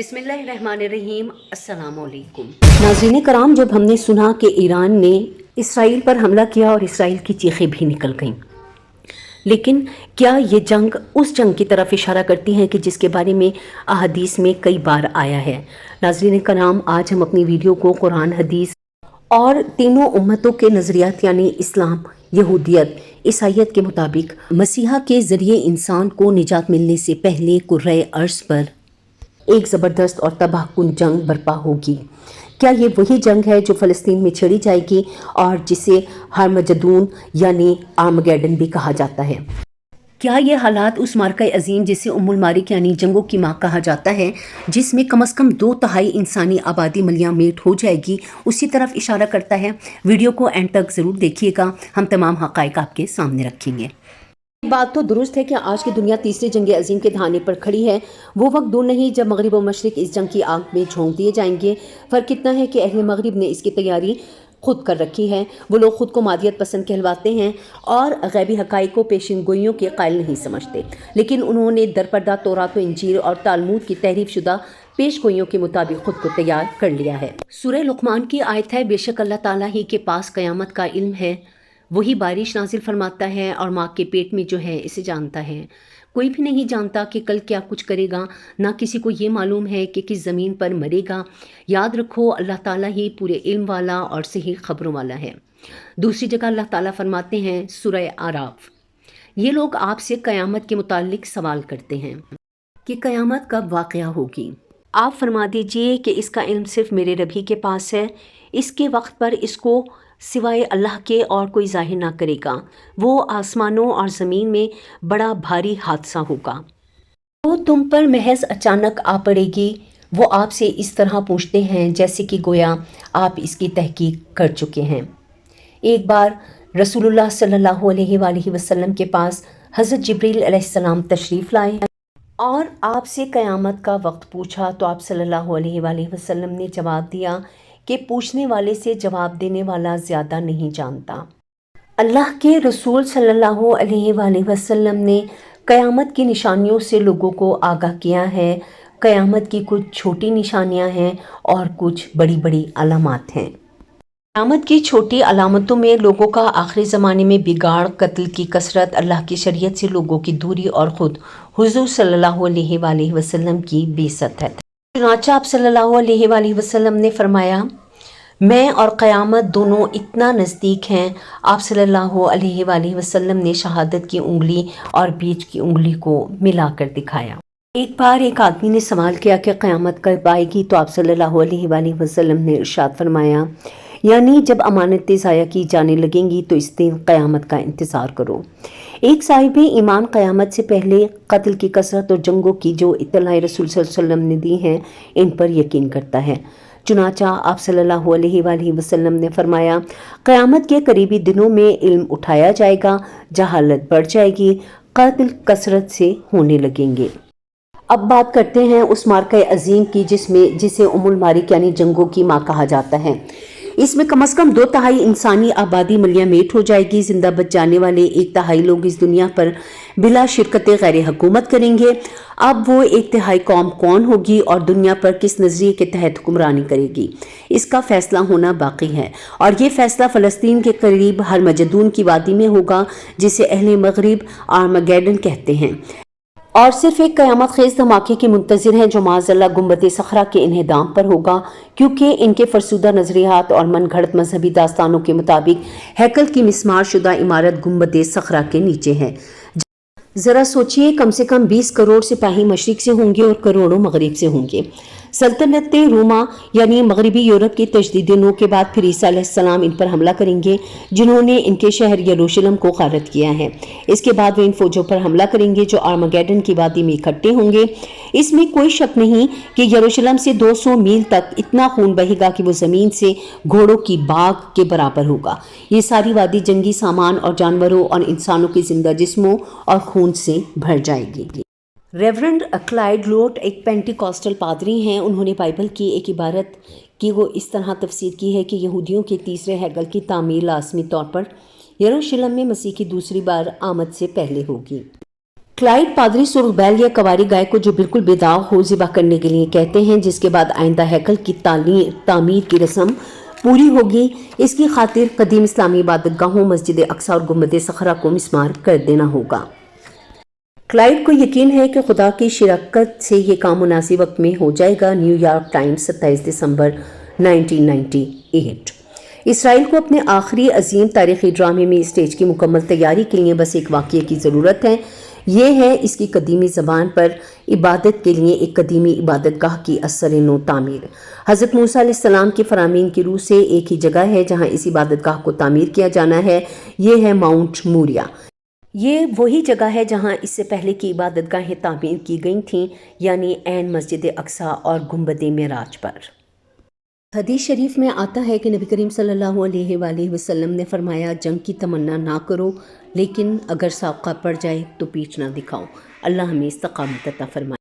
बिस्मिल्लाहिर्रहमानिर्रहीम। अस्सलामुअलैकुम नाज़रीन कराम, जब हमने सुना कि ईरान ने इसराइल पर हमला किया और इसराइल की चीखें भी निकल गईं, लेकिन क्या ये जंग उस जंग की तरफ इशारा करती है कि जिसके बारे में अहादीस में कई बार आया है। नाज़रीन कराम, आज हम अपनी वीडियो को कुरान, हदीस और तीनों उम्मतों के नज़रियात यानी इस्लाम, यहूदियत, ईसाईयत के मुताबिक मसीहा के ज़रिए इंसान को निजात मिलने से पहले कुर्रे अर्श पर एक ज़बरदस्त और तबाहकुन जंग बर्पा होगी। क्या ये वही जंग है जो फ़लस्तीन में छेड़ी जाएगी और जिसे हरमजदून यानी आर्मगेडन भी कहा जाता है? क्या ये हालात उस मार्का अजीम जिसे उम्मुल मारिक यानी जंगों की माँ कहा जाता है, जिसमें कम से कम 2/3 इंसानी आबादी मलिया मेट हो जाएगी, उसी तरफ इशारा करता है? वीडियो को एंड तक ज़रूर देखिएगा, हम तमाम हक़ाइक़ आपके सामने रखेंगे। बात तो दुरुस्त है कि आज की दुनिया तीसरी जंग अजीम के धाने पर खड़ी है। वो वक्त दूर नहीं जब मगरिब और मशरिक इस जंग की आग में झोंक दिए जाएंगे। फ़र्क इतना है कि अहले मगरिब ने इसकी तैयारी खुद कर रखी है। वो लोग खुद को मादियत पसंद कहलवाते हैं और गैबी हक़ाइक़ को पेशिन गोइयों के कायल नहीं समझते, लेकिन उन्होंने दरपर्दा तौरात व इंजील और तालमूद की तहरीफ शुदा पेश गोइयों के मुताबिक खुद को तैयार कर लिया है। सूरह लुक़मान की आयत है, बेशक अल्लाह ताला ही के पास क़यामत का इल्म है, वही बारिश नाजिल फरमाता है और माँ के पेट में जो है इसे जानता है। कोई भी नहीं जानता कि कल क्या कुछ करेगा, ना किसी को ये मालूम है कि किस ज़मीन पर मरेगा। याद रखो, अल्लाह ताला ही पूरे इल्म वाला और सही खबरों वाला है। दूसरी जगह अल्लाह ताला फरमाते हैं सूरह आराफ, ये लोग आपसे क़यामत के मुतालिक सवाल करते हैं कि क़यामत कब वाक़या होगी। आप फरमा दीजिए कि इसका इल्म सिर्फ़ मेरे रबी के पास है, इसके वक्त पर इसको सिवाय अल्लाह के और कोई ज़ाहिर ना करेगा। वो आसमानों और ज़मीन में बड़ा भारी हादसा होगा, वो तुम पर महज अचानक आ पड़ेगी। वो आपसे इस तरह पूछते हैं जैसे कि गोया आप इसकी तहकीक कर चुके हैं। एक बार रसूलुल्लाह सल्लल्लाहु अलैहि वसल्लम के पास हज़रत जिब्रील अलैहिस्सलाम तशरीफ़ लाए और आपसे क़यामत का वक्त पूछा, तो आप सल्लल्लाहु अलैहि वसल्लम ने जवाब दिया कि पूछने वाले से जवाब देने वाला ज़्यादा नहीं जानता। अल्लाह के रसूल सल्लल्लाहु अलैहि वसल्लम ने क़यामत की निशानियों से लोगों को आगाह किया है। क़यामत की कुछ छोटी निशानियां हैं और कुछ बड़ी बड़ी अलामत हैं। क़यामत की छोटी अलामतों में लोगों का आखिरी ज़माने में बिगाड़, कत्ल की कसरत, अल्लाह की शरीयत से लोगों की दूरी और ख़ुद हुज़ूर सल्लल्लाहु अलैहि वसल्लम की बेइज्जत है। चुनांचे आप सल्लल्लाहु अलैहि वसल्लम ने फरमाया, मैं और क़यामत दोनों इतना नज़दीक हैं। आप सल्लल्लाहु अलैहि वसल्लम ने शहादत की उंगली और बीच की उंगली को मिलाकर दिखाया। एक बार एक आदमी ने सवाल किया कि क़यामत कब आएगी, तो आप सल्लल्लाहु अलैहि वसल्लम ने इरशाद फरमाया, यानी जब अमानतें ज़ाया की जाने लगेंगी तो इस दिन क़यामत का इंतज़ार करो। एक साहिब ईमान क़यामत से पहले कत्ल की कसरत और जंगों की जो इत्तलाएं रसूल सल्लल्लाहु अलैहि वसल्लम ने दी हैं, इन पर यकीन करता है। चुनांचा आप सल्लल्लाहु अलैहि वसल्लम ने फरमाया, क़यामत के करीबी दिनों में इल्म उठाया जाएगा, जहालत बढ़ जाएगी, कत्ल कसरत से होने लगेंगे। अब बात करते हैं उस मार्का अजीम की जिसे उम्मुल मारिक यानी जंगों की माँ कहा जाता है। इसमें कम से कम 2/3 इंसानी आबादी मलिया मेट हो जाएगी। जिंदा बच जाने वाले 1/3 लोग इस दुनिया पर बिला शिरकत गैर हुकूमत करेंगे। अब वो 1/3 कौम कौन होगी और दुनिया पर किस नज़रिए के तहत हुक्मरानी करेगी, इसका फैसला होना बाकी है। और ये फैसला फ़लस्तीन के करीब हरमजदून की वादी में होगा, जिसे अहले मगरिब आर्मगेडन कहते हैं, और सिर्फ एक क़यामत खेज़ धमाके के मुंतज़िर हैं जो माज़अल्लाह गुंबद सखरा के इन्हेदाम पर होगा, क्योंकि इनके फरसुदा नज़रियात और मन घड़त मजहबी दास्तानों के मुताबिक हैकल की मिस्मार शुदा इमारत गुंबद सखरा के नीचे है। ज़रा सोचिए, कम से कम 20 करोड़ सिपाही मशरिक से होंगे और करोड़ों मगरिब से होंगे। सल्तनत रोमा यानी मगरबी यूरोप की तशदीद नौ के बाद फिर ईसा अलैहिस्सलाम इन पर हमला करेंगे, जिन्होंने इनके शहर यरूशलेम को गारत किया है। इसके बाद वे इन फौजों पर हमला करेंगे जो आर्मगेडन की वादी में इकट्ठे होंगे। इसमें कोई शक नहीं कि यरूशलेम से 200 मील तक इतना खून बहेगा कि वो ज़मीन से घोड़ों की बाग के बराबर होगा। ये सारी वादी जंगी सामान और जानवरों और इंसानों के जिंदा जिस्मों और खून से भर जाएगी। रेवरेंड क्लाइड लोट एक पेंटिकॉस्टल पादरी हैं। उन्होंने बाइबल की एक इबारत की वो इस तरह तफसीर की है कि यहूदियों के तीसरे हैकल की तामीर लाज़मी तौर पर यरूशलेम में मसीह की दूसरी बार आमद से पहले होगी। क्लाइड पादरी सुर्ख बैल या कवारी गाय को जो बिल्कुल बेदाग हो ज़िबा करने के लिए कहते हैं, जिसके बाद आइंदा हैकल की तामीर की रस्म पूरी होगी। इसकी खातिर कदीम इस्लामी इबादतगाहों मस्जिद अक्सा और गुंबद सखरा को मिस्मार कर देना होगा। क्लाइड को यकीन है कि खुदा की शिरकत से ये काम मुनासिब वक्त में हो जाएगा। न्यूयॉर्क टाइम्स 27 दिसंबर 1998। इसराइल को अपने आखिरी अजीम तारीखी ड्रामे में स्टेज की मुकम्मल तैयारी के लिए बस एक वाक़ये की ज़रूरत है। ये है इसकी कदीमी ज़बान पर इबादत के लिए एक कदीमी इबादतगाह की असर नो तामीर। हज़रत मूसा अलैहिस्सलाम की फरामीन की रूह से एक ही जगह है जहाँ इस इबादतगाह को तामीर किया जाना है। ये है माउंट मोरिया। ये वही जगह है जहाँ इससे पहले की इबादतगाहें तामीर की गई थीं, यानी ऐन मस्जिद अक्सा और गुंबद मेराज पर। हदीस शरीफ में आता है कि नबी करीम सल्लल्लाहु अलैहि वसल्लम ने फरमाया, जंग की तमन्ना ना करो, लेकिन अगर साक़ा पड़ जाए तो पीठ ना दिखाओ। अल्लाह हमें इस्तक़ामत अता फरमाए।